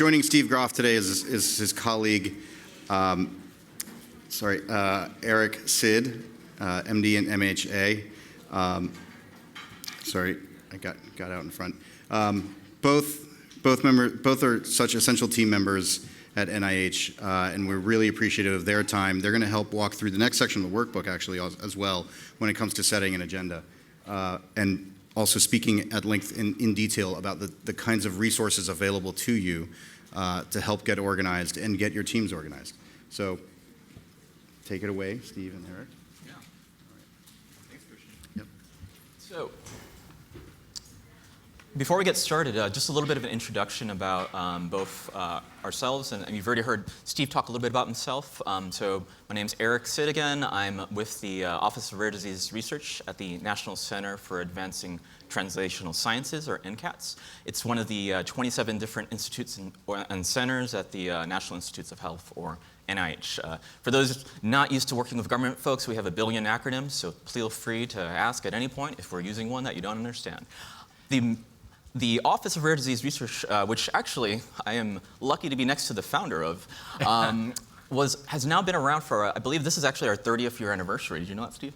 joining Steve Groff today is his colleague, Eric Sid, MD and MHA. Sorry, I got out in front. Both are such essential team members at NIH, and we're really appreciative of their time. They're going to help walk through the next section of the workbook, actually, as well, when it comes to setting an agenda, and also speaking at length in detail about the kinds of resources available to you to help get organized and get your teams organized. So take it away, Steve and Eric. Yeah. All right. Thanks, Christian. Yep. So before we get started, just a little bit of an introduction about both ourselves, and you've already heard Steve talk a little bit about himself. So my name's Eric Sid again. I'm with the Office of Rare Disease Research at the National Center for Advancing Translational Sciences, or NCATS. It's one of the 27 different institutes and centers at the National Institutes of Health, or NIH. For those not used to working with government folks, we have a billion acronyms, so feel free to ask at any point if we're using one that you don't understand. The Office of Rare Disease Research, which actually I am lucky to be next to the founder of, has now been around for, I believe this is actually our 30th year anniversary. Did you know that, Steve?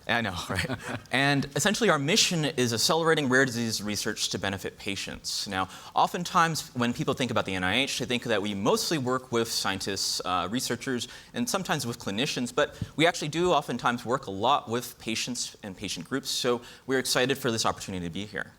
I know, right? And essentially our mission is accelerating rare disease research to benefit patients. Now, oftentimes when people think about the NIH, they think that we mostly work with scientists, researchers, and sometimes with clinicians, but we actually do oftentimes work a lot with patients and patient groups, so we're excited for this opportunity to be here.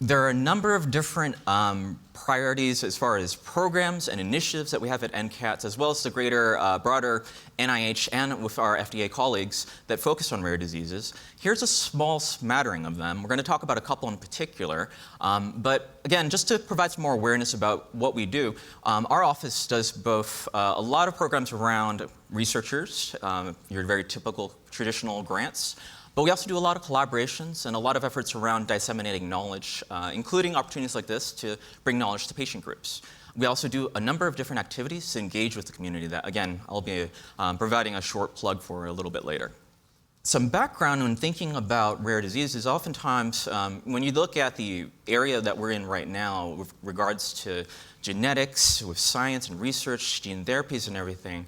There are a number of different priorities as far as programs and initiatives that we have at NCATS, as well as the greater, broader NIH and with our FDA colleagues that focus on rare diseases. Here's a small smattering of them. We're going to talk about a couple in particular. But again, just to provide some more awareness about what we do, our office does both a lot of programs around researchers, your very typical traditional grants, but we also do a lot of collaborations and a lot of efforts around disseminating knowledge, including opportunities like this to bring knowledge to patient groups. We also do a number of different activities to engage with the community that, again, I'll be providing a short plug for a little bit later. Some background when thinking about rare diseases, oftentimes when you look at the area that we're in right now with regards to genetics, with science and research, gene therapies and everything,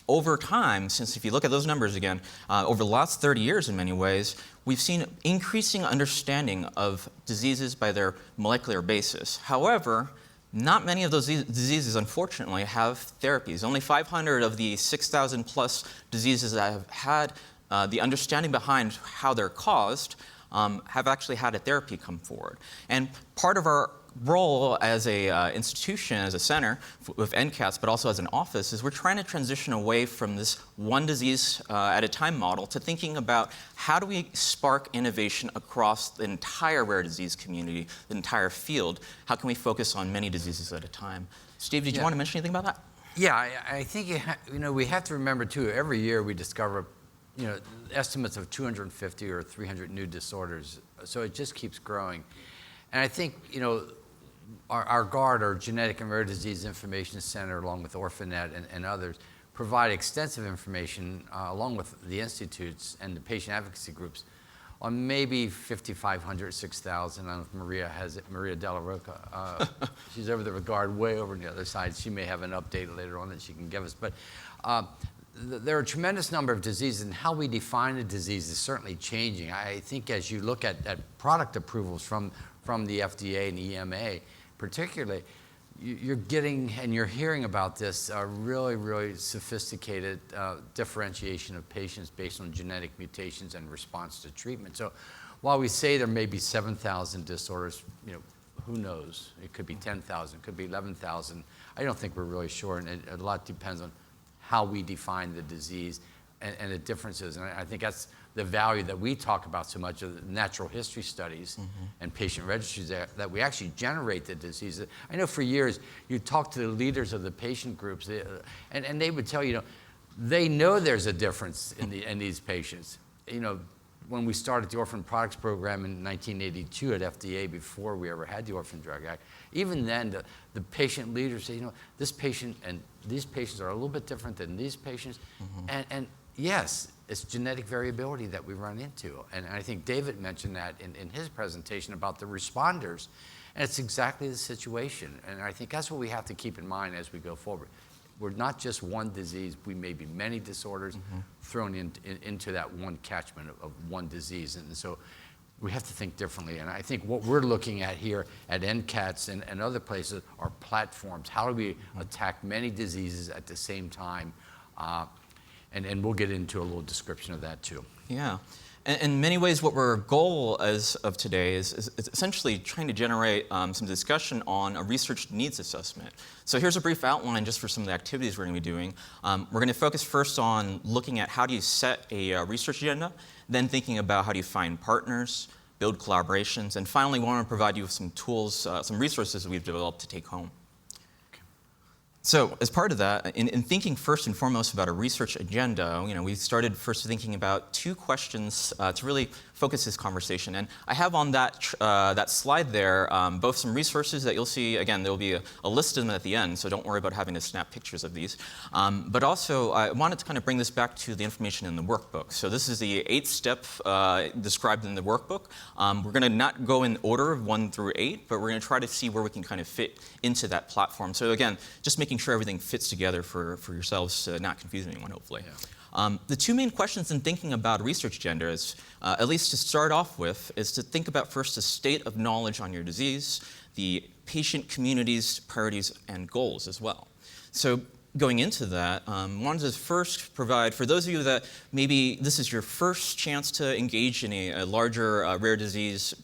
over time, since if you look at those numbers again, over the last 30 years in many ways, we've seen increasing understanding of diseases by their molecular basis. However, not many of those diseases, unfortunately, have therapies. Only 500 of the 6,000 plus diseases that have had the understanding behind how they're caused have actually had a therapy come forward. And part of our role as a institution, as a center with NCATS, but also as an office, is we're trying to transition away from this one disease at a time model to thinking about how do we spark innovation across the entire rare disease community, the entire field. How can we focus on many diseases at a time? Steve, did you want to mention anything about that? Yeah, I think we have to remember too. Every year we discover, estimates of 250 or 300 new disorders. So it just keeps growing, and I think our GARD, our Genetic and Rare Disease Information Center, along with OrphanNet and others, provide extensive information, along with the institutes and the patient advocacy groups, on maybe 5,500, 6,000. I don't know if Maria has it, Maria Della Rocca. She's over there with GARD, way over on the other side. She may have an update later on that she can give us. But there are a tremendous number of diseases, and how we define a disease is certainly changing. I think as you look at product approvals from the FDA and EMA, particularly, you're getting and you're hearing about this really, really sophisticated differentiation of patients based on genetic mutations and response to treatment. So while we say there may be 7,000 disorders, who knows? It could be 10,000, it could be 11,000. I don't think we're really sure, and a lot depends on how we define the disease and the differences. And I think that's the value that we talk about so much of the natural history studies and patient registries that we actually generate the diseases. I know for years you talk to the leaders of the patient groups, and they would tell you, they know there's a difference in these patients. When we started the Orphan Products Program in 1982 at FDA, before we ever had the Orphan Drug Act, even then the patient leaders say, this patient and these patients are a little bit different than these patients, and yes, it's genetic variability that we run into. And I think David mentioned that in his presentation about the responders. And it's exactly the situation. And I think that's what we have to keep in mind as we go forward. We're not just one disease, we may be many disorders thrown into that one catchment of one disease. And so we have to think differently. And I think what we're looking at here at NCATS and other places are platforms. How do we attack many diseases at the same time? And we'll get into a little description of that too. Yeah. In many ways, what our goal as of today is essentially trying to generate some discussion on a research needs assessment. So here's a brief outline just for some of the activities we're going to be doing. We're going to focus first on looking at how do you set a research agenda, then thinking about how do you find partners, build collaborations, and finally we want to provide you with some tools, some resources that we've developed to take home. So as part of that, in thinking first and foremost about a research agenda, we started first thinking about two questions to really focus this conversation. And I have on that slide there both some resources that you'll see. Again, there will be a list of them at the end, so don't worry about having to snap pictures of these. But also, I wanted to kind of bring this back to the information in the workbook. So this is the 8-step described in the workbook. We're going to not go in order of 1 through 8, but we're going to try to see where we can kind of fit into that platform. So again, just making sure everything fits together for yourselves to not confuse anyone, hopefully. Yeah. The two main questions in thinking about research agenda is, at least to start off with, is to think about first the state of knowledge on your disease, the patient community's priorities and goals as well. So going into that, wanted to first provide, for those of you that maybe this is your first chance to engage in a larger rare disease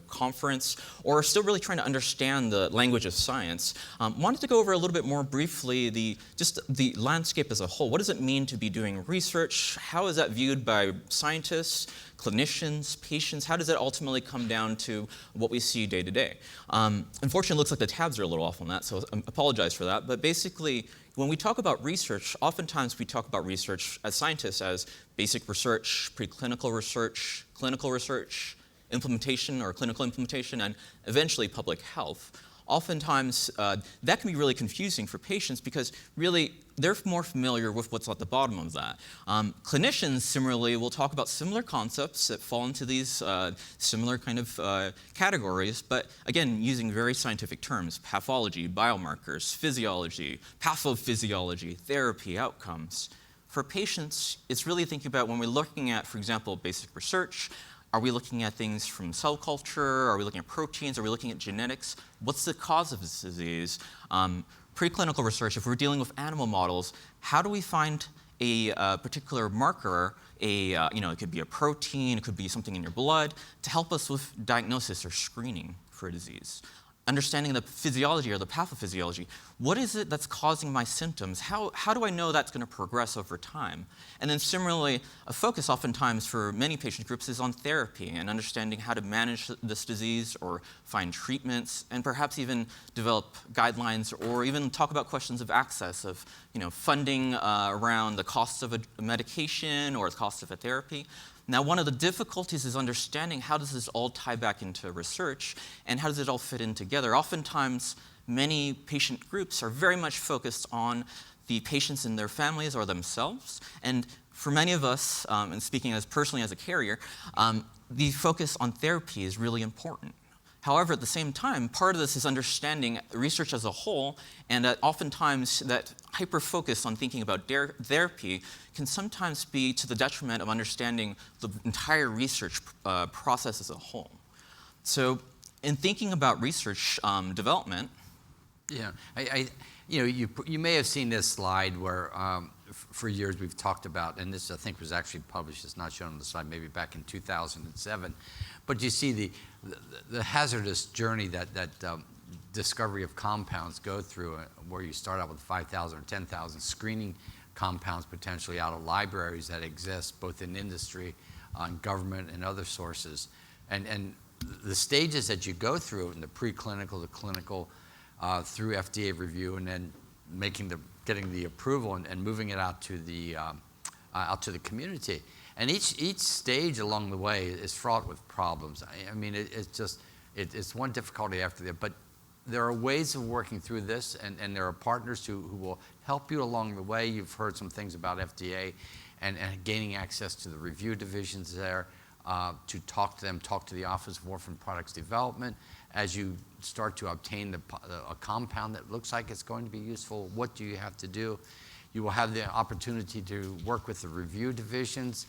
conference, or still really trying to understand the language of science, wanted to go over a little bit more briefly just the landscape as a whole. What does it mean to be doing research? How is that viewed by scientists, clinicians, patients? How does that ultimately come down to what we see day to day? Unfortunately, it looks like the tabs are a little off on that, so I apologize for that. But basically, when we talk about research, oftentimes we talk about research as scientists as basic research, preclinical research, clinical research, implementation or clinical implementation, and eventually public health. Oftentimes, that can be really confusing for patients because really they're more familiar with what's at the bottom of that. Clinicians, similarly, will talk about similar concepts that fall into these similar kind of categories, but again, using very scientific terms: pathology, biomarkers, physiology, pathophysiology, therapy, outcomes. For patients, it's really thinking about when we're looking at, for example, basic research. Are we looking at things from cell culture? Are we looking at proteins? Are we looking at genetics? What's the cause of this disease? Preclinical research, if we're dealing with animal models, how do we find a particular marker, it could be a protein, it could be something in your blood, to help us with diagnosis or screening for a disease? Understanding the physiology or the pathophysiology. What is it that's causing my symptoms? How do I know that's going to progress over time? And then similarly, a focus oftentimes for many patient groups is on therapy and understanding how to manage this disease or find treatments and perhaps even develop guidelines or even talk about questions of access, of funding around the costs of a medication or the cost of a therapy. Now, one of the difficulties is understanding how does this all tie back into research and how does it all fit in together. Oftentimes, many patient groups are very much focused on the patients and their families or themselves. And for many of us, and speaking as personally as a carrier, the focus on therapy is really important. However, at the same time, part of this is understanding research as a whole, and that oftentimes that hyper-focus on thinking about therapy can sometimes be to the detriment of understanding the entire research process as a whole. So in thinking about research development... Yeah, you may have seen this slide where for years we've talked about, and this I think was actually published, it's not shown on the slide, maybe back in 2007, but you see the hazardous journey that discovery of compounds go through, where you start out with 5,000 or 10,000 screening compounds potentially out of libraries that exist both in industry, government, and other sources. And the stages that you go through in the preclinical, the clinical, through FDA review, and then getting the approval and moving it out to the community. And each stage along the way is fraught with problems. I mean, it's one difficulty after the other. But there are ways of working through this, and there are partners who will help you along the way. You've heard some things about FDA, and gaining access to the review divisions there, to talk to them, talk to the Office of Orphan Products Development. As you start to obtain a compound that looks like it's going to be useful, what do you have to do? You will have the opportunity to work with the review divisions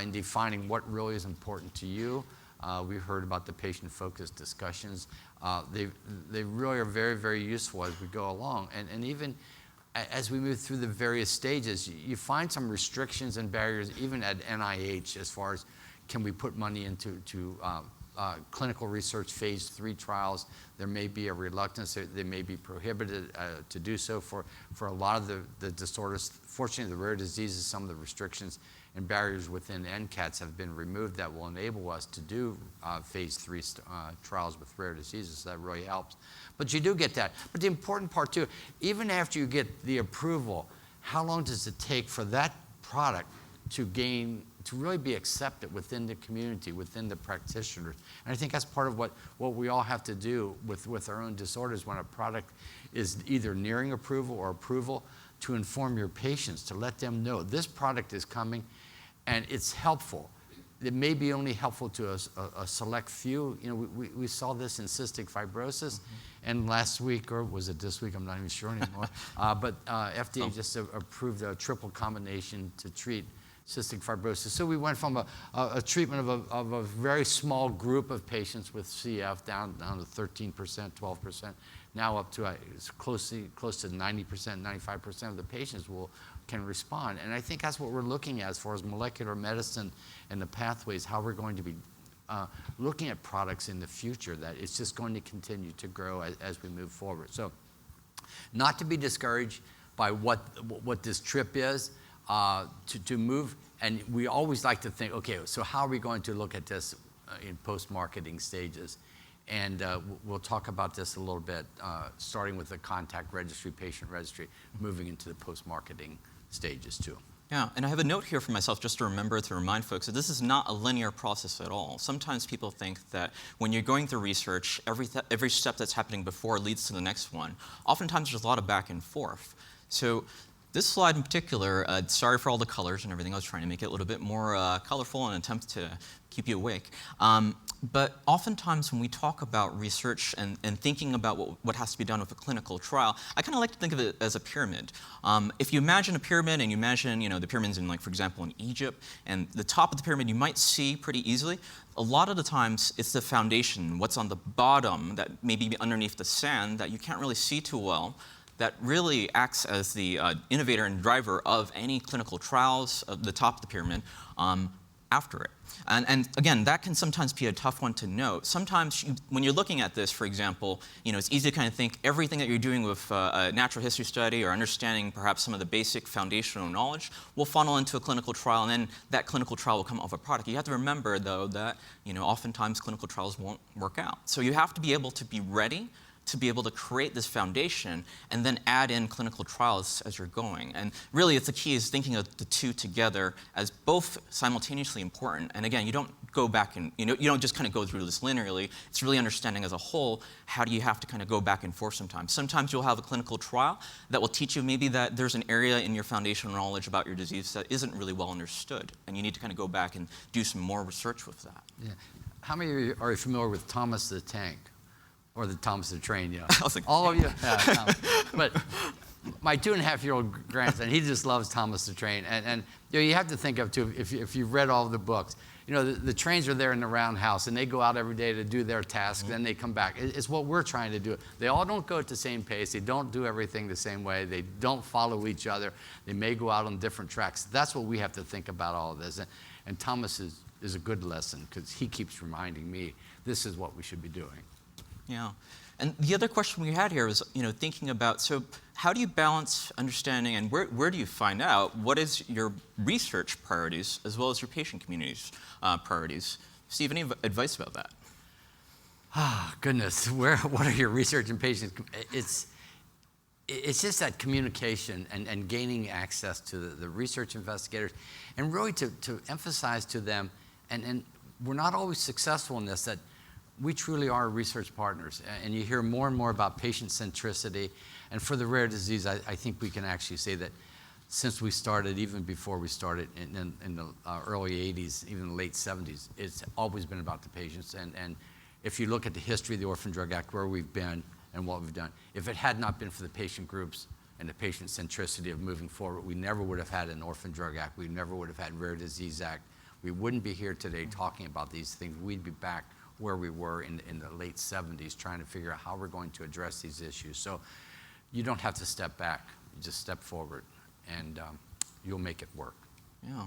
in defining what really is important to you. We heard about the patient-focused discussions. They really are very, very useful as we go along. And even as we move through the various stages, you find some restrictions and barriers, even at NIH, as far as can we put money into clinical research phase 3 trials. There may be a reluctance, they may be prohibited to do so for a lot of the disorders. Fortunately, the rare diseases, some of the restrictions and barriers within NCATS have been removed that will enable us to do phase 3 trials with rare diseases, so that really helps. But you do get that. But the important part too, even after you get the approval, how long does it take for that product to really be accepted within the community, within the practitioners? And I think that's part of what we all have to do with our own disorders when a product is either nearing approval or approval, to inform your patients, to let them know this product is coming and it's helpful. It may be only helpful to a select few. You know, we saw this in cystic fibrosis, and last week, or was it this week? I'm not even sure anymore. But FDA just approved a triple combination to treat cystic fibrosis. So we went from a treatment of a very small group of patients with CF down to 13%, 12%, now up to close to 90%, 95% of the patients can respond. And I think that's what we're looking at as far as molecular medicine and the pathways, how we're going to be looking at products in the future, that it's just going to continue to grow as we move forward. So not to be discouraged by what this trip is, to move. And we always like to think, okay, so how are we going to look at this in post-marketing stages? And we'll talk about this a little bit, starting with the contact registry, patient registry, moving into the post-marketing stages too. Yeah, and I have a note here for myself just to remind folks that this is not a linear process at all. Sometimes people think that when you're going through research, every step that's happening before leads to the next one. Oftentimes there's a lot of back and forth. So this slide in particular, sorry for all the colors and everything, I was trying to make it a little bit more colorful in an attempt to keep you awake. But oftentimes when we talk about research and thinking about what has to be done with a clinical trial, I kind of like to think of it as a pyramid. If you imagine a pyramid and you imagine, the pyramids in, like, for example, in Egypt, and the top of the pyramid you might see pretty easily, a lot of the times it's the foundation, what's on the bottom that may be underneath the sand that you can't really see too well, that really acts as the innovator and driver of any clinical trials of the top of the pyramid after it. And again, that can sometimes be a tough one to note. Sometimes when you're looking at this, for example, it's easy to kind of think everything that you're doing with a natural history study or understanding perhaps some of the basic foundational knowledge will funnel into a clinical trial, and then that clinical trial will come off a product. You have to remember, though, that oftentimes clinical trials won't work out. So you have to be able to be ready to be able to create this foundation and then add in clinical trials as you're going. And really, the key is thinking of the two together as both simultaneously important. And again, you don't go back and, you don't just kind of go through this linearly. It's really understanding as a whole, how do you have to kind of go back and forth sometimes. Sometimes you'll have a clinical trial that will teach you maybe that there's an area in your foundational knowledge about your disease that isn't really well understood. And you need to kind of go back and do some more research with that. Yeah. How many of you are familiar with Thomas the Tank? Or the Thomas the Train, yeah. I was like, all of you? Yeah, but my 2.5-year-old grandson, he just loves Thomas the Train. And you have to think of, too, if you've read all the books, the trains are there in the roundhouse, and they go out every day to do their tasks, then they come back. It's what we're trying to do. They all don't go at the same pace. They don't do everything the same way. They don't follow each other. They may go out on different tracks. That's what we have to think about all of this. And Thomas is a good lesson, because he keeps reminding me this is what we should be doing. Yeah. And the other question we had here was, thinking about, so how do you balance understanding, and where do you find out what is your research priorities as well as your patient community's priorities? Steve, any advice about that? Goodness, what are your research and patient? It's just that communication and gaining access to the research investigators, and really to emphasize to them, and we're not always successful in this, that we truly are research partners, and you hear more and more about patient centricity. And for the rare disease, I think we can actually say that since we started, even before we started in the early 80s, even the late 70s, it's always been about the patients. And if you look at the history of the Orphan Drug Act, where we've been and what we've done, if it had not been for the patient groups and the patient centricity of moving forward, we never would have had an Orphan Drug Act. We never would have had Rare Disease Act. We wouldn't be here today talking about these things. We'd be back where we were in the late 70s trying to figure out how we're going to address these issues. So you don't have to step back. You just step forward, and you'll make it work. Yeah.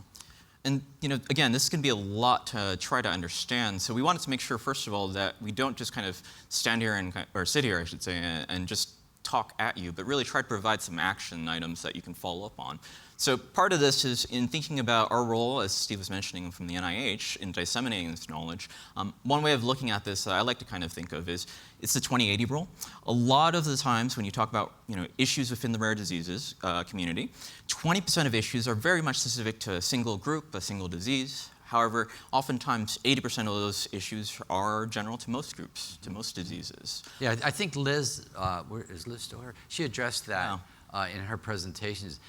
And again, this can be a lot to try to understand. So we wanted to make sure, first of all, that we don't just kind of stand here or sit here, I should say, and just talk at you, but really try to provide some action items that you can follow up on. So part of this is in thinking about our role, as Steve was mentioning, from the NIH in disseminating this knowledge. One way of looking at this that I like to kind of think of is it's the 20/80 rule. A lot of the times when you talk about issues within the rare diseases community, 20% of issues are very much specific to a single group, a single disease. However, oftentimes 80% of those issues are general to most groups, to most diseases. Yeah, I think Liz, is Liz still here? She addressed that in her presentations.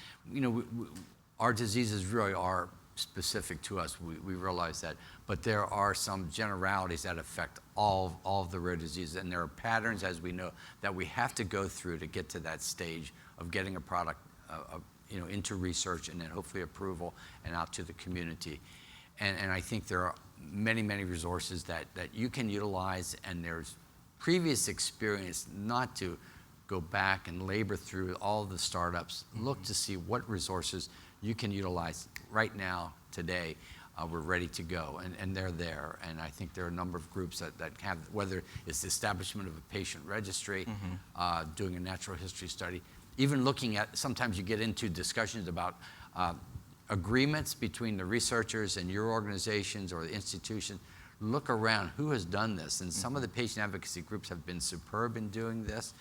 Our diseases really are specific to us. We realize that. But there are some generalities that affect all of the rare diseases. And there are patterns, as we know, that we have to go through to get to that stage of getting a product into research and then hopefully approval and out to the community. And I think there are many, many resources that you can utilize, and there's previous experience not to go back and labor through all the startups. Look to see what resources you can utilize right now, today. We're ready to go, and they're there. And I think there are a number of groups that have, whether it's the establishment of a patient registry, doing a natural history study, even looking at, sometimes you get into discussions about agreements between the researchers and your organizations or the institution. Look around, who has done this? And some of the patient advocacy groups have been superb in doing this.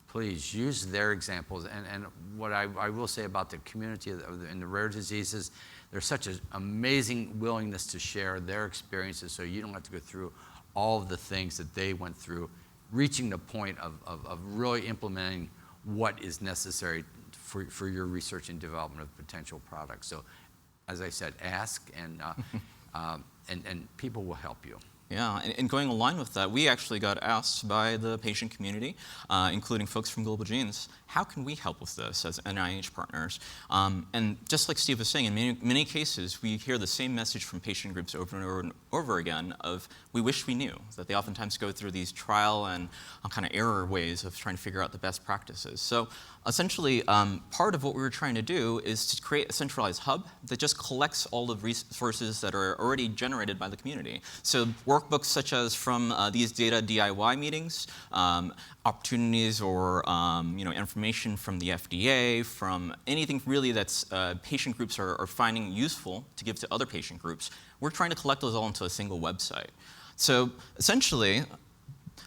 Please use their examples. And what I will say about the community in the rare diseases, there's such an amazing willingness to share their experiences, so you don't have to go through all of the things that they went through, reaching the point of really implementing what is necessary for your research and development of potential products. So, as I said, ask, and people will help you. Yeah, and going along with that, we actually got asked by the patient community, including folks from Global Genes, how can we help with this as NIH partners? And just like Steve was saying, in many cases, we hear the same message from patient groups over and over and over again of, we wish we knew, that they oftentimes go through these trial and kind of error ways of trying to figure out the best practices. So essentially, part of what we were trying to do is to create a centralized hub that just collects all the resources that are already generated by the community. So workbooks such as from these data DIY meetings, opportunities or information from the FDA, from anything really that's patient groups are finding useful to give to other patient groups. We're trying to collect those all into a single website. So essentially,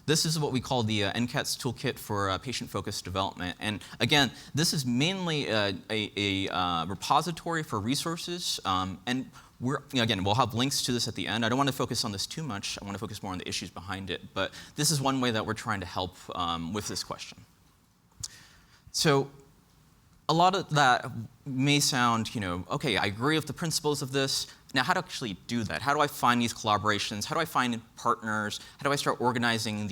this is what we call the NCATS toolkit for patient-focused development. And again, this is mainly a repository for resources. And we'll have links to this at the end. I don't want to focus on this too much. I want to focus more on the issues behind it. But this is one way that we're trying to help with this question. So a lot of that may sound, okay, I agree with the principles of this. Now, how to actually do that? How do I find these collaborations? How do I find partners? How do I start organizing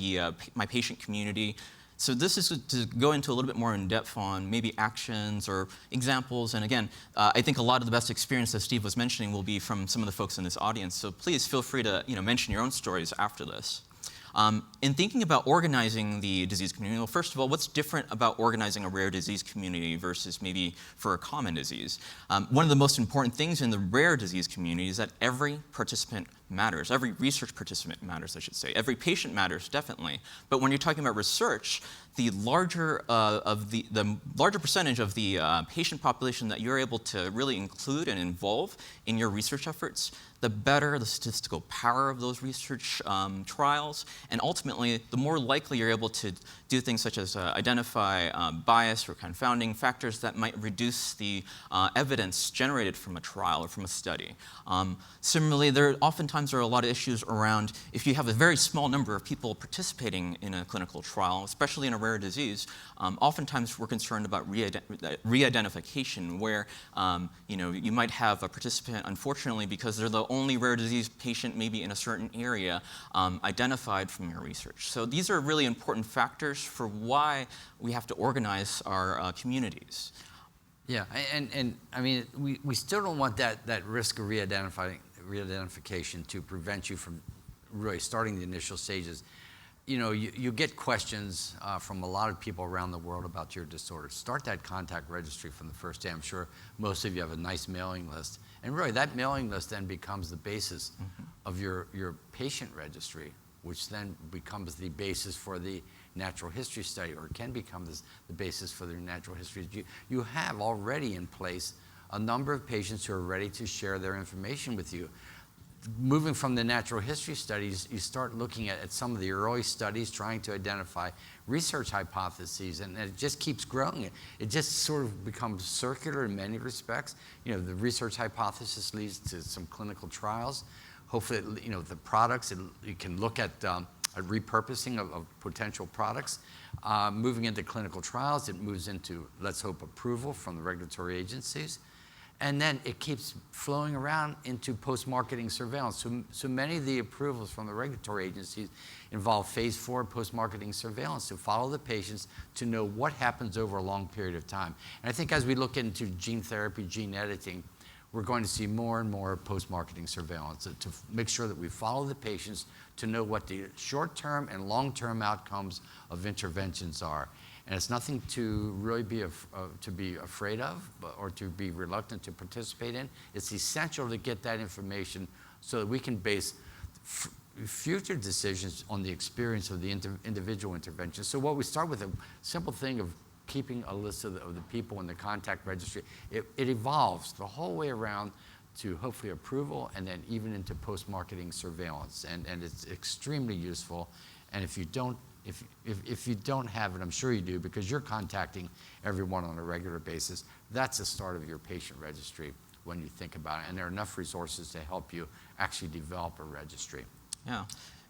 my patient community? So this is to go into a little bit more in depth on maybe actions or examples. And again, I think a lot of the best experience that Steve was mentioning will be from some of the folks in this audience. So please feel free to mention your own stories after this. In thinking about organizing the disease community, well, first of all, what's different about organizing a rare disease community versus maybe for a common disease? One of the most important things in the rare disease community is that every participant matters. Every research participant matters, I should say. Every patient matters, definitely. But when you're talking about research, the larger percentage of the patient population that you're able to really include and involve in your research efforts, the better the statistical power of those research trials, and ultimately, the more likely you're able to do things such as identify bias or confounding factors that might reduce the evidence generated from a trial or from a study. Similarly, there are oftentimes oftentimes there are a lot of issues around if you have a very small number of people participating in a clinical trial, especially in a rare disease. Oftentimes we're concerned about re-identification, where you might have a participant, unfortunately, because they're the only rare disease patient maybe in a certain area identified from your research. So these are really important factors for why we have to organize our communities. Yeah, and I mean, we still don't want that risk of re-identification to prevent you from really starting the initial stages. You get questions from a lot of people around the world about your disorder. Start that contact registry from the first day. I'm sure most of you have a nice mailing list. And really, that mailing list then becomes the basis of your patient registry, which then becomes the basis for the natural history study, or can become the basis for the natural history. You have already in place a number of patients who are ready to share their information with you. Moving from the natural history studies, you start looking at some of the early studies trying to identify research hypotheses, and it just keeps growing. It just sort of becomes circular in many respects. The research hypothesis leads to some clinical trials. Hopefully, the products, you can look at a repurposing of potential products. Moving into clinical trials, it moves into, let's hope, approval from the regulatory agencies. And then it keeps flowing around into post-marketing surveillance. So many of the approvals from the regulatory agencies involve phase 4 post-marketing surveillance to follow the patients to know what happens over a long period of time. And I think as we look into gene therapy, gene editing, we're going to see more and more post-marketing surveillance to make sure that we follow the patients to know what the short-term and long-term outcomes of interventions are. And it's nothing to really be afraid of or to be reluctant to participate in. It's essential to get that information so that we can base future decisions on the experience of the individual intervention. So what we start with, a simple thing of keeping a list of the people in the contact registry, it evolves the whole way around to hopefully approval and then even into post-marketing surveillance. And it's extremely useful. And if you don't have it, I'm sure you do because you're contacting everyone on a regular basis, that's the start of your patient registry when you think about it. And there are enough resources to help you actually develop a registry. Yeah.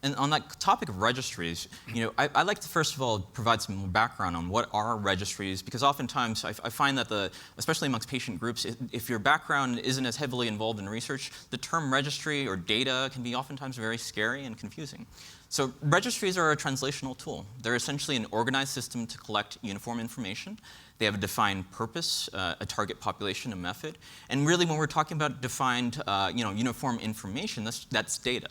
And on that topic of registries, I'd like to first of all provide some more background on what are registries, because oftentimes I find that especially amongst patient groups, if your background isn't as heavily involved in research, the term registry or data can be oftentimes very scary and confusing. So registries are a translational tool. They're essentially an organized system to collect uniform information. They have a defined purpose, a target population, a method. And really when we're talking about defined uniform information, that's data.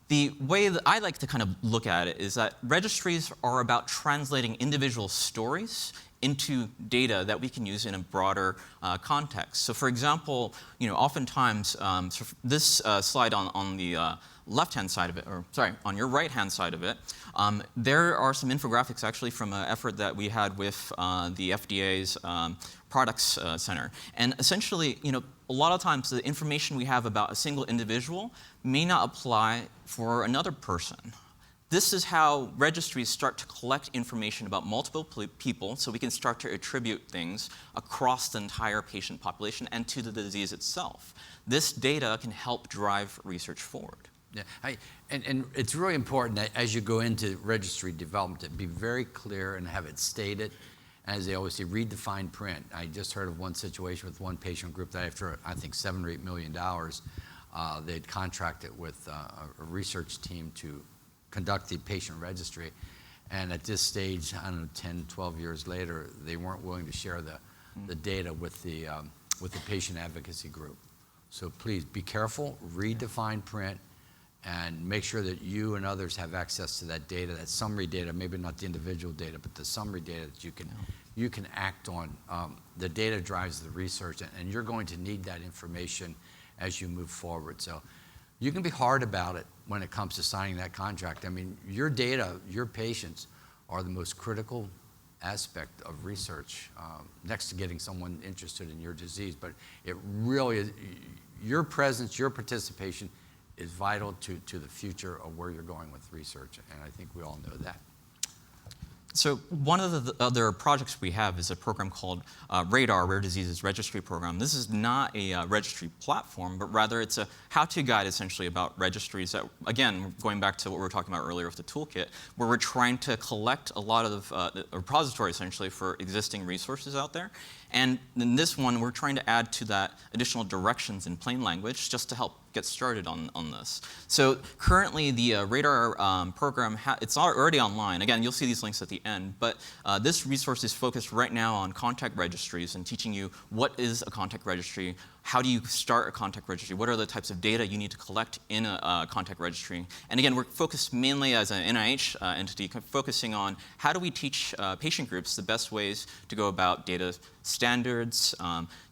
The way that I like to kind of look at it is that registries are about translating individual stories into data that we can use in a broader context. So for example, oftentimes, so this slide on the left-hand side of it, or sorry, on your right-hand side of it, there are some infographics actually from an effort that we had with the FDA's Products Center. And essentially, a lot of times the information we have about a single individual may not apply for another person. This is how registries start to collect information about multiple people so we can start to attribute things across the entire patient population and to the disease itself. This data can help drive research forward. Yeah, and it's really important that as you go into registry development to be very clear and have it stated. As they always say, read the fine print. I just heard of one situation with one patient group that after, I think, $7 or $8 million, they'd contracted with a research team to conduct the patient registry. And at this stage, I don't know, 10, 12 years later, they weren't willing to share the data with the patient advocacy group. So please be careful, read the fine print, and make sure that you and others have access to that data, that summary data, maybe not the individual data, but the summary data that you can act on. The data drives the research, and you're going to need that information as you move forward. So you can be hard about it when it comes to signing that contract. I mean, your data, your patients are the most critical aspect of research, next to getting someone interested in your disease. But it really is, your presence, your participation is vital to the future of where you're going with research, and I think we all know that. So one of the other projects we have is a program called RADAR, Rare Diseases Registry Program. This is not a registry platform, but rather it's a how-to guide essentially about registries that, again, going back to what we were talking about earlier with the toolkit, where we're trying to collect a lot of a repository essentially for existing resources out there. And in this one, we're trying to add to that additional directions in plain language just to help get started on this. So currently, the RADAR program, it's already online. Again, you'll see these links at the end. But this resource is focused right now on contact registries and teaching you what is a contact registry, how do you start a contact registry, what are the types of data you need to collect in a contact registry. And again, we're focused mainly as an NIH entity, focusing on how do we teach patient groups the best ways to go about data standards,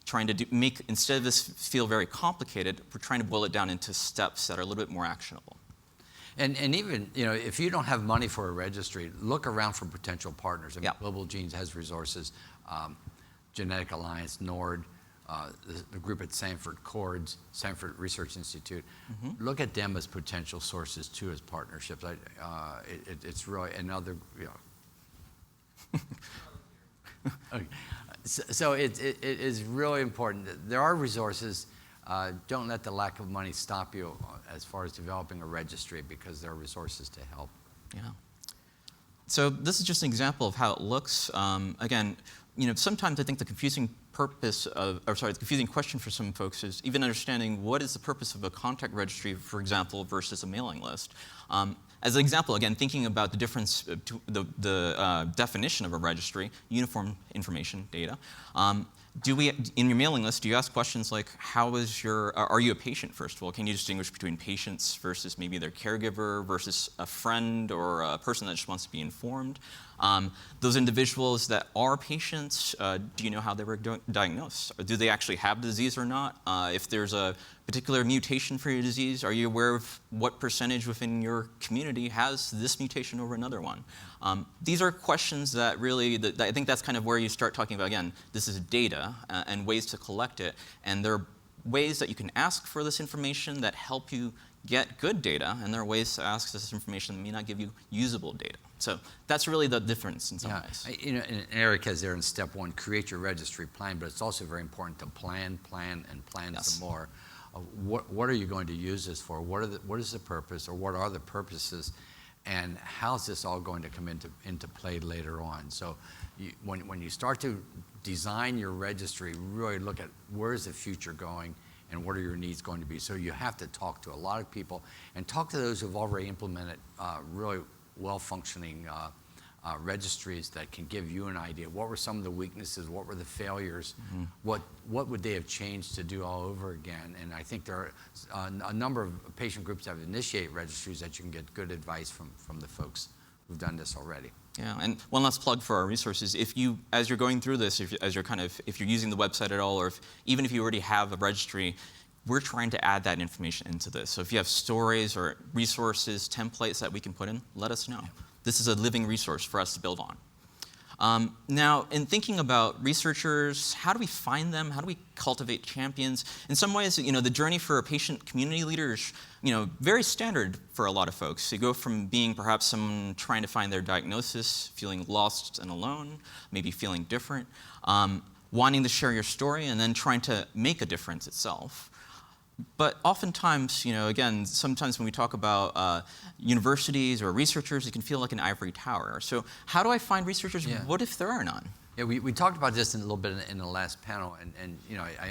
trying to make, instead of this feel very complicated, we're trying to boil it down into steps that are a little bit more actionable. And even, if you don't have money for a registry, look around for potential partners. I mean, Global Genes has resources, Genetic Alliance, NORD, the group at Sanford CORDS, Sanford Research Institute. Look at them as potential sources too, as partnerships. It's really another, Okay. So it is really important. There are resources. Don't let the lack of money stop you as far as developing a registry, because there are resources to help. Yeah. So this is just an example of how it looks. Again, sometimes I think the confusing the confusing question for some folks is even understanding what is the purpose of a contact registry, for example, versus a mailing list. As an example, again, thinking about the difference, the definition of a registry, uniform information data. In your mailing list, do you ask questions like, are you a patient, first of all? Can you distinguish between patients versus maybe their caregiver versus a friend or a person that just wants to be informed? Those individuals that are patients, do you know how they were diagnosed? Do they actually have the disease or not? If there's a particular mutation for your disease, are you aware of what percentage within your community has this mutation over another one? These are questions that really, I think that's kind of where you start talking about, again, this is data and ways to collect it. And there are ways that you can ask for this information that help you get good data, and there are ways to ask this information that may not give you usable data. So that's really the difference in some ways. And Eric has there in step one, create your registry plan, but it's also very important to plan, and plan some more. What are you going to use this for? What is the purpose, or what are the purposes, and how's this all going to come into play later on? So when you start to design your registry, really look at where is the future going, and what are your needs going to be. So you have to talk to a lot of people, and talk to those who've already implemented really well-functioning registries that can give you an idea. What were some of the weaknesses? What were the failures? What would they have changed to do all over again? And I think there are a number of patient groups that have initiated registries that you can get good advice from the folks who've done this already. Yeah, and one last plug for our resources. If you, as you're going through this, if you're using the website at all, or even if you already have a registry, we're trying to add that information into this. So if you have stories or resources, templates that we can put in, let us know. This is a living resource for us to build on. Now, in thinking about researchers, how do we find them? How do we cultivate champions? In some ways, the journey for a patient community leader is, very standard for a lot of folks. You go from being perhaps someone trying to find their diagnosis, feeling lost and alone, maybe feeling different, wanting to share your story, and then trying to make a difference itself. But oftentimes, again, sometimes when we talk about universities or researchers, it can feel like an ivory tower. So how do I find researchers? Yeah. What if there are none? Yeah, we talked about this a little bit in the last panel, and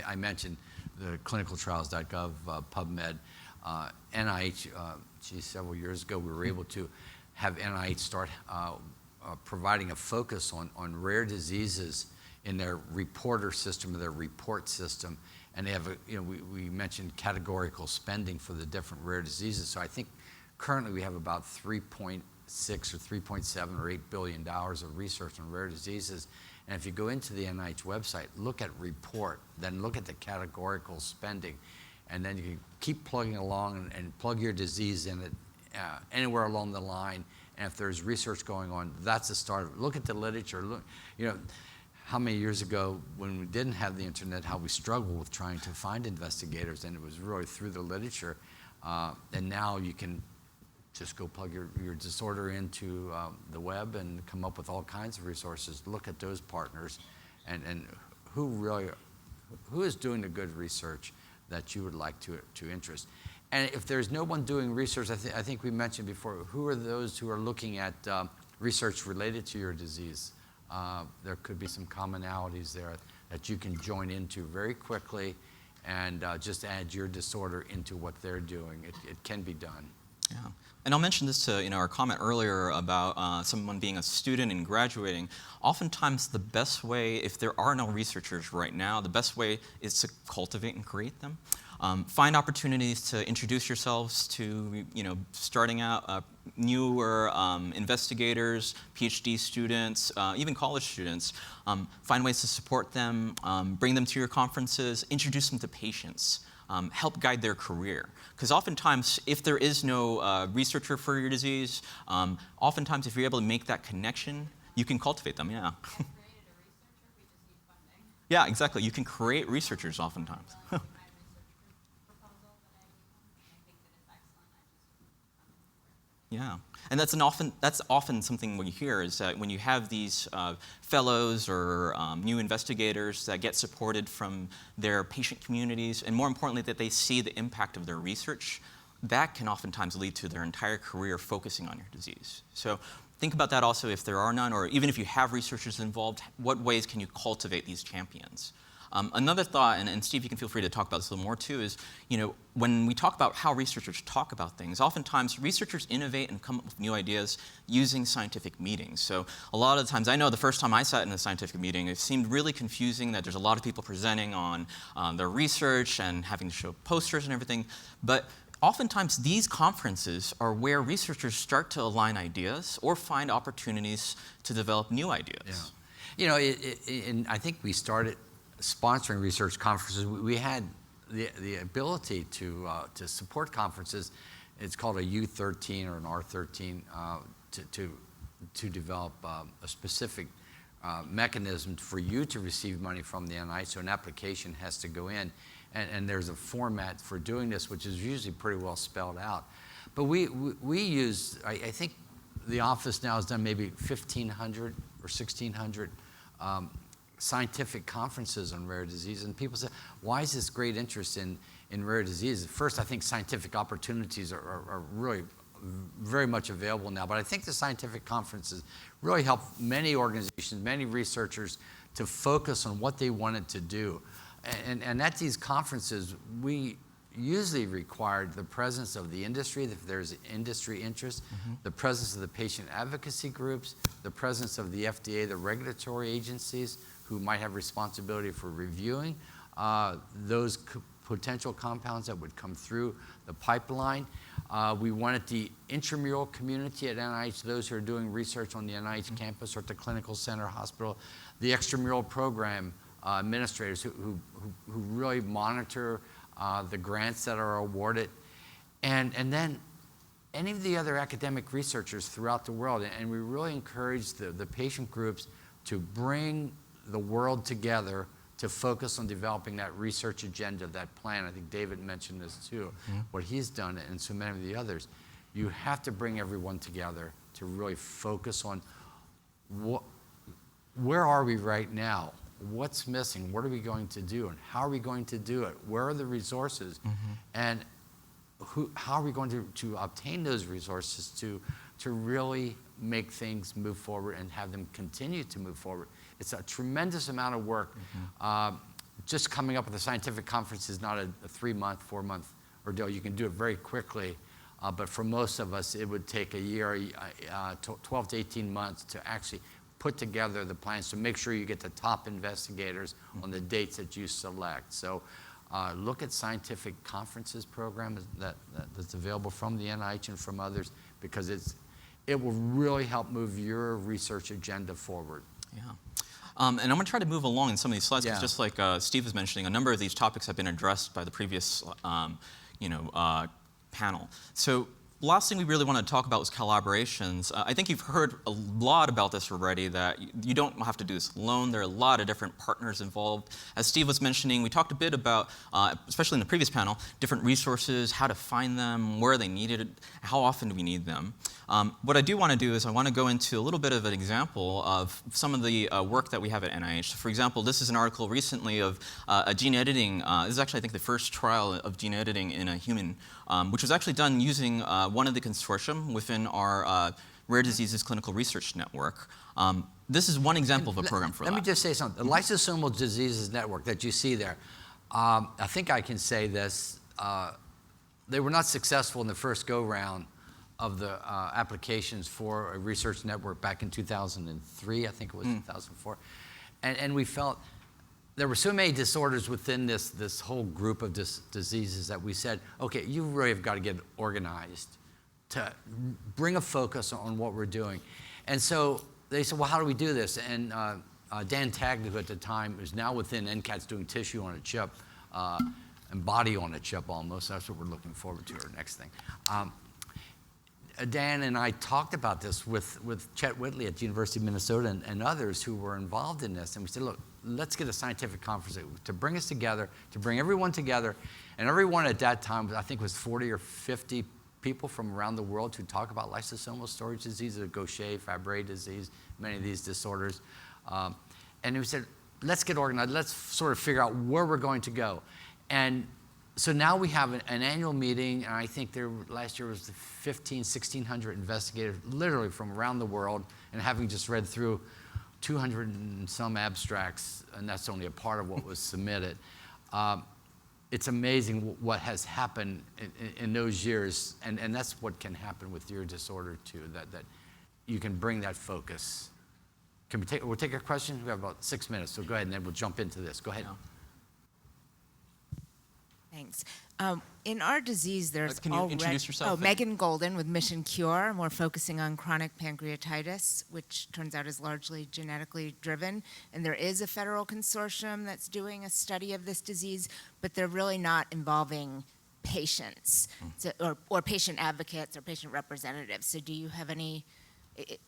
I mentioned the clinicaltrials.gov, PubMed, NIH. Several years ago, we were able to have NIH start providing a focus on rare diseases in their reporter system, or their report system. And they have, we mentioned categorical spending for the different rare diseases. So I think currently we have about 3.6 or 3.7 or $8 billion of research on rare diseases. And if you go into the NIH website, look at report, then look at the categorical spending, and then you can keep plugging along and plug your disease in it anywhere along the line. And if there's research going on, that's the start of it. Look at the literature. Look, how many years ago, when we didn't have the internet, how we struggled with trying to find investigators, and it was really through the literature. And now you can just go plug your disorder into the web and come up with all kinds of resources. Look at those partners and who is doing the good research that you would like to interest. And if there's no one doing research, I think we mentioned before, who are those who are looking at research related to your disease? There could be some commonalities there that you can join into very quickly and just add your disorder into what they're doing. It can be done. Yeah. And I'll mention this to our comment earlier about someone being a student and graduating. Oftentimes the best way, if there are no researchers right now, the best way is to cultivate and create them. Find opportunities to introduce yourselves to starting out newer investigators, PhD students, even college students. Find ways to support them, bring them to your conferences, introduce them to patients. Help guide their career. Because oftentimes, if there is no researcher for your disease, oftentimes if you're able to make that connection, you can cultivate them, yeah. Yeah, exactly. You can create researchers oftentimes. Yeah, and that's often something we hear is that when you have these fellows or new investigators that get supported from their patient communities, and more importantly, that they see the impact of their research, that can oftentimes lead to their entire career focusing on your disease. So think about that also if there are none, or even if you have researchers involved, what ways can you cultivate these champions? Another thought, and Steve, you can feel free to talk about this a little more too, is when we talk about how researchers talk about things, oftentimes researchers innovate and come up with new ideas using scientific meetings. So a lot of the times, I know the first time I sat in a scientific meeting, it seemed really confusing that there's a lot of people presenting on their research and having to show posters and everything. But oftentimes, these conferences are where researchers start to align ideas or find opportunities to develop new ideas. Yeah. And I think we started sponsoring research conferences. We had the ability to support conferences. It's called a U13 or an R13 to develop a specific mechanism for you to receive money from the NIH. So an application has to go in, and there's a format for doing this, which is usually pretty well spelled out. But we use, I think the office now has done maybe 1,500 or 1,600 scientific conferences on rare disease, and people say, why is this great interest in rare disease? First, I think scientific opportunities are really very much available now, but I think the scientific conferences really help many organizations, many researchers to focus on what they wanted to do. And at these conferences, we usually required the presence of the industry, if there's industry interest, the presence of the patient advocacy groups, the presence of the FDA, the regulatory agencies, who might have responsibility for reviewing those potential compounds that would come through the pipeline. We wanted the intramural community at NIH, those who are doing research on the NIH campus or at the clinical center hospital, the extramural program administrators who really monitor the grants that are awarded, and then any of the other academic researchers throughout the world. And we really encourage the patient groups to bring the world together to focus on developing that research agenda, that plan. I think David mentioned this too, what he's done, and so many of the others. You have to bring everyone together to really focus on where are we right now? What's missing? What are we going to do? And how are we going to do it? Where are the resources? And how are we going to obtain those resources to really make things move forward and have them continue to move forward? It's a tremendous amount of work. Just coming up with a scientific conference is not a 3-month, 4-month ordeal. You can do it very quickly, but for most of us, it would take a year, 12 to 18 months to actually put together the plans to make sure you get the top investigators on the dates that you select. So look at scientific conferences programs that's available from the NIH and from others, because it will really help move your research agenda forward. Yeah. And I'm going to try to move along in some of these slides, because just like Steve was mentioning, a number of these topics have been addressed by the previous panel. So last thing we really want to talk about was collaborations. I think you've heard a lot about this already, that you don't have to do this alone. There are a lot of different partners involved. As Steve was mentioning, we talked a bit about, especially in the previous panel, different resources, how to find them, where they needed, how often do we need them. What I do want to do is I want to go into a little bit of an example of some of the work that we have at NIH. So for example, this is an article recently of a gene editing, this is actually I think the first trial of gene editing in a human, which was actually done using one of the consortium within our Rare Diseases Clinical Research Network. This is one example of a program for that. Let me just say something. The Lysosomal Diseases Network that you see there, I think I can say this, they were not successful in the first go-round of the applications for a research network back in 2003, I think it was 2004. And we felt there were so many disorders within this whole group of diseases that we said, okay, you really have got to get organized to bring a focus on what we're doing. And so they said, well, how do we do this? And Dan Taggart, who at the time is now within NCATS doing tissue on a chip, and body on a chip almost. That's what we're looking forward to, our next thing. Dan and I talked about this with Chet Whitley at the University of Minnesota and others who were involved in this. And we said, look, let's get a scientific conference to bring us together, to bring everyone together. And everyone at that time, I think, was 40 or 50 people from around the world to talk about lysosomal storage diseases, Gaucher, Fabry disease, many of these disorders. And we said, let's get organized. Let's sort of figure out where we're going to go. And so now we have an annual meeting, and I think last year was 1,600 investigators, literally from around the world, and having just read through 200 and some abstracts, and that's only a part of what was submitted. It's amazing what has happened in those years, and that's what can happen with your disorder too, that you can bring that focus. We'll take a question? We have about 6 minutes, so go ahead, and then we'll jump into this. Go ahead. Yeah. Thanks. In our disease, there's Can you introduce yourself? Oh, Megan Golden with Mission Cure. And we're focusing on chronic pancreatitis, which turns out is largely genetically driven. And there is a federal consortium that's doing a study of this disease, but they're really not involving patients or patient advocates or patient representatives. So do you have any,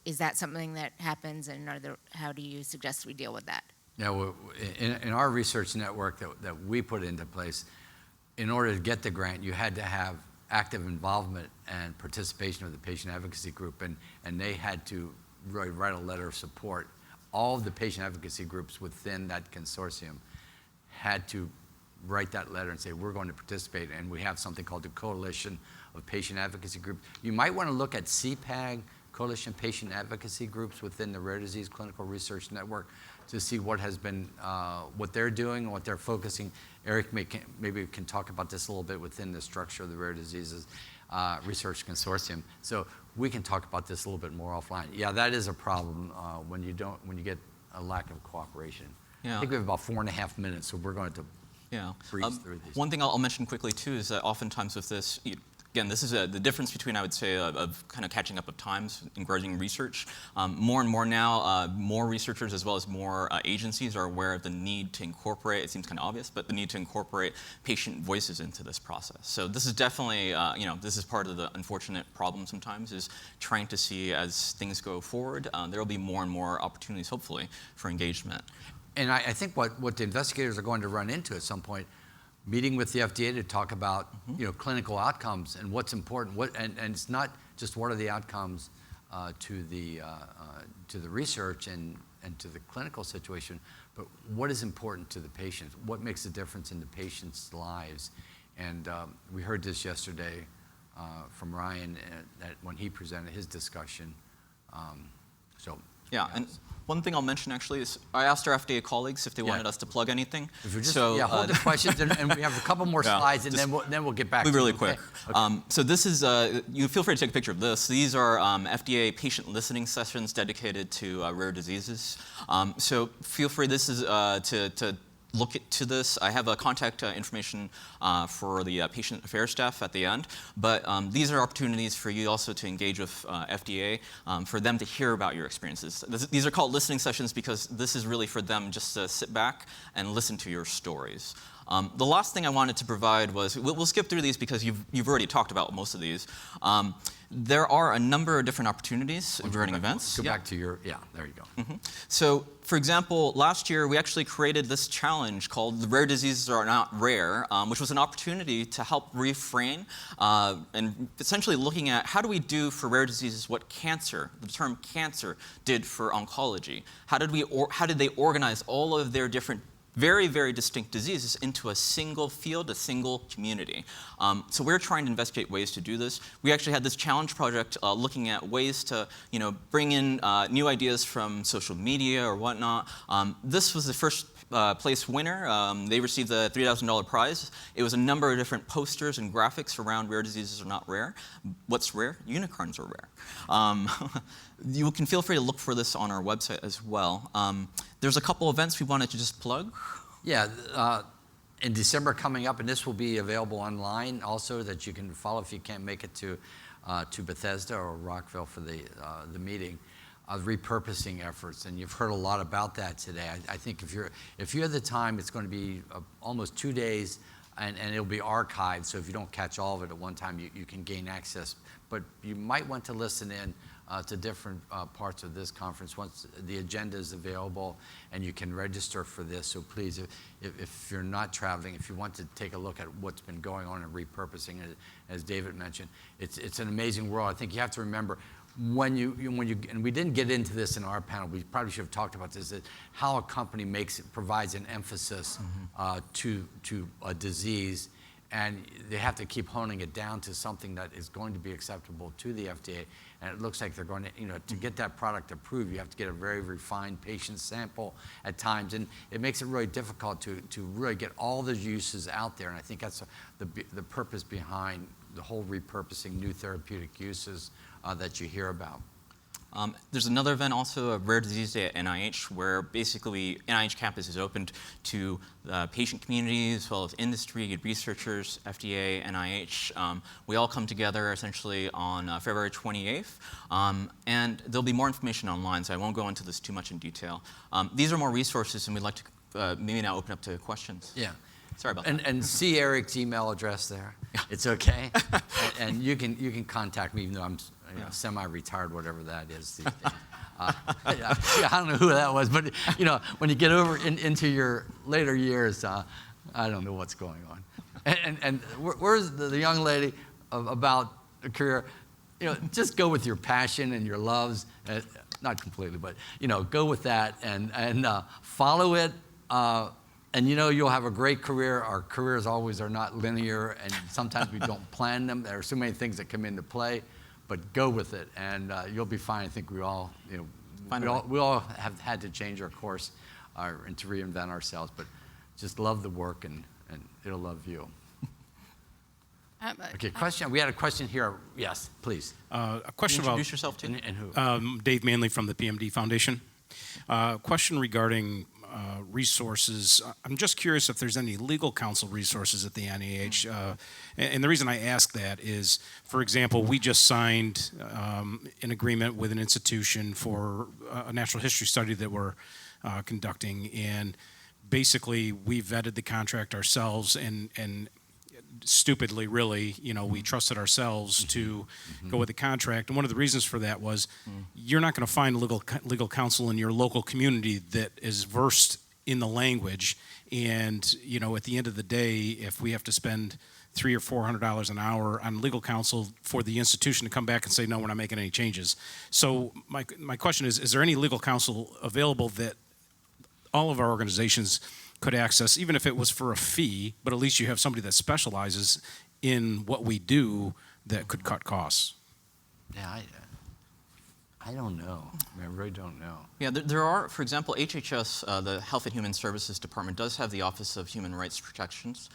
is that something that happens, and how do you suggest we deal with that? Yeah, in our research network that we put into place, in order to get the grant, you had to have active involvement and participation of the patient advocacy group, and they had to really write a letter of support. All of the patient advocacy groups within that consortium had to write that letter and say, we're going to participate, and we have something called the Coalition of Patient Advocacy Groups. You might want to look at CPAG, Coalition Patient Advocacy Groups within the Rare Disease Clinical Research Network, to see what has been, what they're doing, what they're focusing. Eric maybe can talk about this a little bit within the structure of the Rare Diseases Research Consortium. So we can talk about this a little bit more offline. Yeah, that is a problem when you get a lack of cooperation. Yeah. I think we have about 4.5 minutes, so we're going to breeze through these. One thing I'll mention quickly too is that oftentimes with this, again, this is the difference between, I would say, of kind of catching up of times in grudging research. More and more now, more researchers as well as more agencies are aware of the need to incorporate, it seems kind of obvious, but the need to incorporate patient voices into this process. So this is definitely, this is part of the unfortunate problem sometimes, is trying to see as things go forward, there will be more and more opportunities, hopefully, for engagement. And I think what the investigators are going to run into at some point, meeting with the FDA to talk about clinical outcomes and what's important, and it's not just what are the outcomes to the research and to the clinical situation, but what is important to the patient, what makes a difference in the patient's lives. And we heard this yesterday from Ryan when he presented his discussion. Yeah, and one thing I'll mention actually is I asked our FDA colleagues if they wanted us to plug anything. If you're just, hold the questions, and we have a couple more slides, and then we'll get back to it. Really quick. Okay. So this is, you feel free to take a picture of this. These are FDA patient listening sessions dedicated to rare diseases. So feel free, this is to look to this. I have a contact information for the patient affairs staff at the end. But these are opportunities for you also to engage with FDA, for them to hear about your experiences. These are called listening sessions because this is really for them just to sit back and listen to your stories. The last thing I wanted to provide was, we'll skip through these because you've already talked about most of these. There are a number of different opportunities regarding events. Go back to your, there you go. So, for example, last year we actually created this challenge called "The Rare Diseases Are Not Rare," which was an opportunity to help reframe and essentially looking at how do we do for rare diseases what cancer, the term cancer, did for oncology. How did they organize all of their different very, very distinct diseases into a single field, a single community. So we're trying to investigate ways to do this. We actually had this challenge project looking at ways to, bring in new ideas from social media or whatnot. This was the first place winner. They received the $3,000 prize. It was a number of different posters and graphics around rare diseases are not rare. What's rare? Unicorns are rare. You can feel free to look for this on our website as well. There's a couple events we wanted to just plug. Yeah, in December coming up, and this will be available online also that you can follow if you can't make it to Bethesda or Rockville for the meeting. Repurposing efforts, and you've heard a lot about that today. I think if you have the time, it's going to be almost 2 days, and it'll be archived. So if you don't catch all of it at one time, you can gain access. But you might want to listen in to different parts of this conference once the agenda is available, and you can register for this. So please, if you're not traveling, if you want to take a look at what's been going on in repurposing, as David mentioned, it's an amazing world. I think you have to remember, when you and we didn't get into this in our panel, we probably should have talked about this, that how a company provides an emphasis to a disease, and they have to keep honing it down to something that is going to be acceptable to the FDA. And it looks like they're going to, to get that product approved, you have to get a very refined patient sample at times, and it makes it really difficult to really get all the uses out there. And I think that's the purpose behind the whole repurposing new therapeutic uses that you hear about. There's another event also, a Rare Disease Day at NIH, where basically NIH campus is opened to the patient community as well as industry, researchers, FDA, NIH. We all come together essentially on February 28th, and there'll be more information online, so I won't go into this too much in detail. These are more resources, and we'd like to maybe now open up to questions. Yeah. Sorry about that. And see Eric's email address there. It's okay. and you can contact me, even though I'm semi-retired, whatever that is. I don't know who that was, but when you get over into your later years, I don't know what's going on. And where's the young lady about a career? Just go with your passion and your loves. Not completely, but go with that and follow it. And you'll have a great career. Our careers always are not linear, and sometimes we don't plan them. There are so many things that come into play, but go with it, and you'll be fine. I think we all, we all have had to change our course and to reinvent ourselves, but just love the work, and it'll love you. Okay, question. We had a question here. Yes, please. A question about... Introduce yourself to. And who? Dave Manley from the PMD Foundation. Question regarding resources. I'm just curious if there's any legal counsel resources at the NIH. And the reason I ask that is, for example, we just signed an agreement with an institution for a natural history study that we're conducting. And basically, we vetted the contract ourselves and stupidly, really, we trusted ourselves to go with the contract. And one of the reasons for that was you're not going to find legal counsel in your local community that is versed in the language. And, at the end of the day, if we have to spend $300 or $400 an hour on legal counsel for the institution to come back and say, no, we're not making any changes. So my question is there any legal counsel available that all of our organizations could access, even if it was for a fee, but at least you have somebody that specializes in what we do that could cut costs? Yeah, I don't know. I really don't know. Yeah, there are, for example, HHS, the Health and Human Services Department, does have the Office of Human Rights Protections.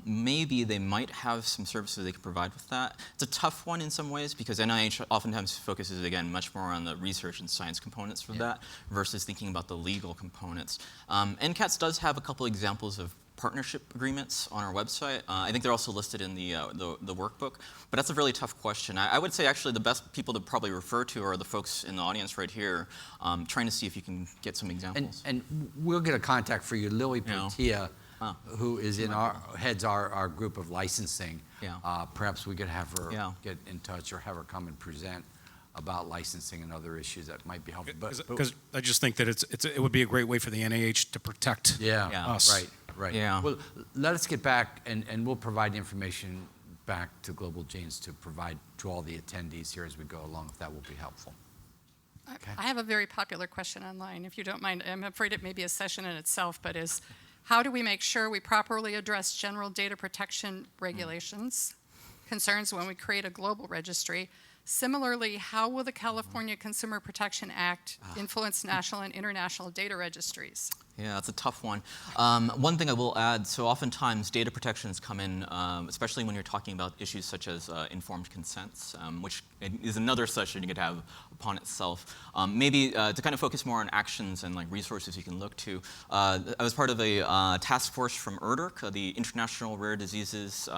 Maybe they might have some services they can provide with that. It's a tough one in some ways because NIH oftentimes focuses, again, much more on the research and science components for that versus thinking about the legal components. NCATS does have a couple examples of partnership agreements on our website. I think they're also listed in the workbook, but that's a really tough question. I would say actually the best people to probably refer to are the folks in the audience right here, trying to see if you can get some examples. And we'll get a contact for you, Lily Portilla, who is heads our group of licensing. Perhaps we could have her get in touch or have her come and present about licensing and other issues that might be helpful. Because I just think that it would be a great way for the NIH to protect us. Right. Yeah. Well, let us get back, and we'll provide information back to Global Genes to provide to all the attendees here as we go along, if that will be helpful. Okay. I have a very popular question online, if you don't mind. I'm afraid it may be a session in itself, but is how do we make sure we properly address general data protection regulations, concerns when we create a global registry? Similarly, how will the California Consumer Protection Act influence national and international data registries? Yeah, that's a tough one. One thing I will add, so oftentimes data protections come in, especially when you're talking about issues such as informed consents, which is another session you could have upon itself. Maybe to kind of focus more on actions and like resources you can look to. I was part of a task force from IRDIRC, the International Rare Diseases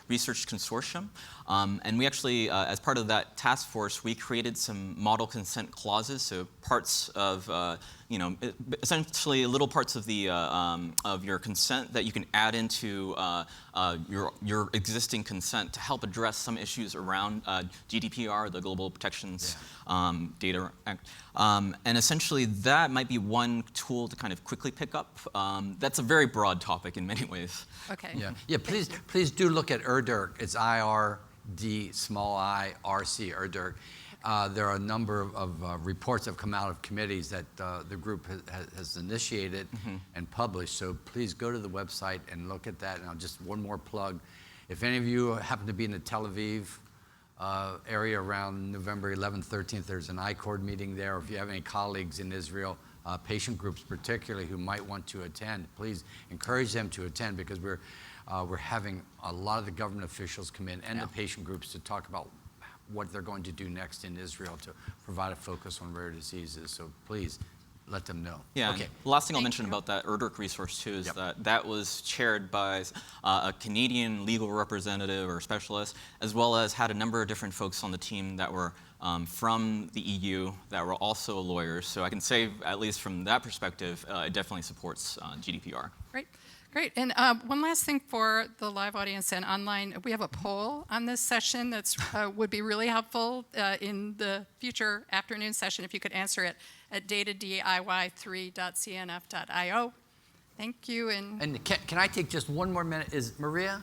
Research Consortium. And we actually, as part of that task force, we created some model consent clauses, so parts of essentially little parts of the of your consent that you can add into your existing consent to help address some issues around GDPR, the Global Protections Data Act. And essentially that might be one tool to kind of quickly pick up. That's a very broad topic in many ways. Okay. Yeah. Please do look at IRDIRC. It's IRD small I RC IRDIRC. There are a number of reports that have come out of committees that the group has initiated and published. So please go to the website and look at that. And just one more plug. If any of you happen to be in the Tel Aviv area around November 11th, 13th, there's an ICORD meeting there. If you have any colleagues in Israel, patient groups particularly, who might want to attend, please encourage them to attend because we're having a lot of the government officials come in and the patient groups to talk about what they're going to do next in Israel to provide a focus on rare diseases. So please let them know. Yeah. Okay. The last thing I'll mention about that IRDIRC resource too is that was chaired by a Canadian legal representative or specialist, as well as had a number of different folks on the team that were from the EU that were also lawyers. So I can say, at least from that perspective, it definitely supports GDPR. Great. And one last thing for the live audience and online, we have a poll on this session that would be really helpful in the future afternoon session if you could answer it at datadiy3.cnf.io. Thank you. And can I take just one more minute? Is Maria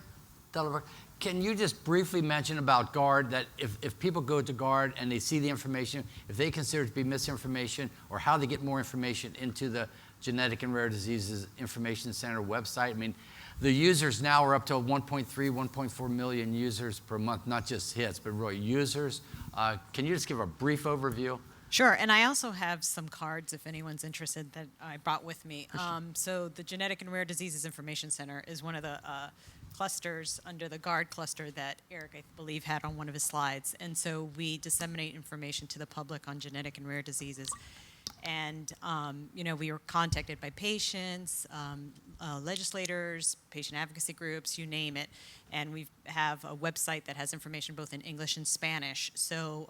Delavar, can you just briefly mention about GARD, that if people go to GARD and they see the information, if they consider it to be misinformation, or how they get more information into the Genetic and Rare Diseases Information Center website? I mean, the users now are up to 1.3, 1.4 million users per month, not just hits, but really users. Can you just give a brief overview? Sure, and I also have some cards if anyone's interested that I brought with me. So the Genetic and Rare Diseases Information Center is one of the clusters under the GARD cluster that Eric, I believe, had on one of his slides. And so we disseminate information to the public on genetic and rare diseases. And, we were contacted by patients, legislators, patient advocacy groups, you name it. And we have a website that has information both in English and Spanish. So,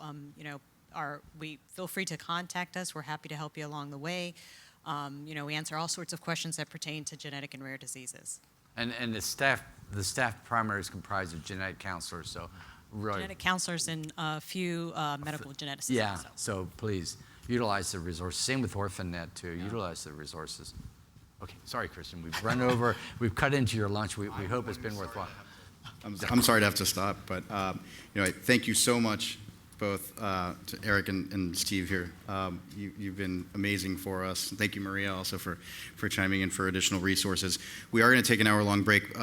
we feel free to contact us. We're happy to help you along the way. We answer all sorts of questions that pertain to genetic and rare diseases. And the staff primarily is comprised of genetic counselors, so really. Genetic counselors and a few medical geneticists. Yeah, so please utilize the resources. Same with OrphanNet too. Utilize the resources. Okay, sorry, Christian. We've run over. We've cut into your lunch. We hope it's been worthwhile. I'm sorry to have to stop, but thank you so much both to Eric and Steve here. You've been amazing for us. Thank you, Maria, also for chiming in for additional resources. We are going to take an hour-long break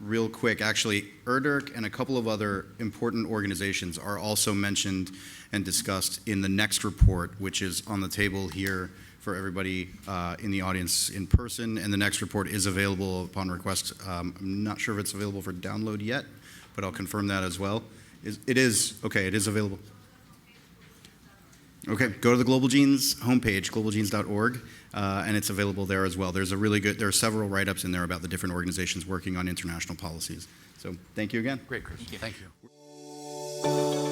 real quick. Actually, ERDIRC and a couple of other important organizations are also mentioned and discussed in the next report, which is on the table here for everybody in the audience in person, and the next report is available upon request. I'm not sure if it's available for download yet, but I'll confirm that as well. It is available. Okay, go to the Global Genes homepage, globalgenes.org, and it's available there as well. There are several write-ups in there about the different organizations working on international policies. So thank you again. Great, Chris. Thank you.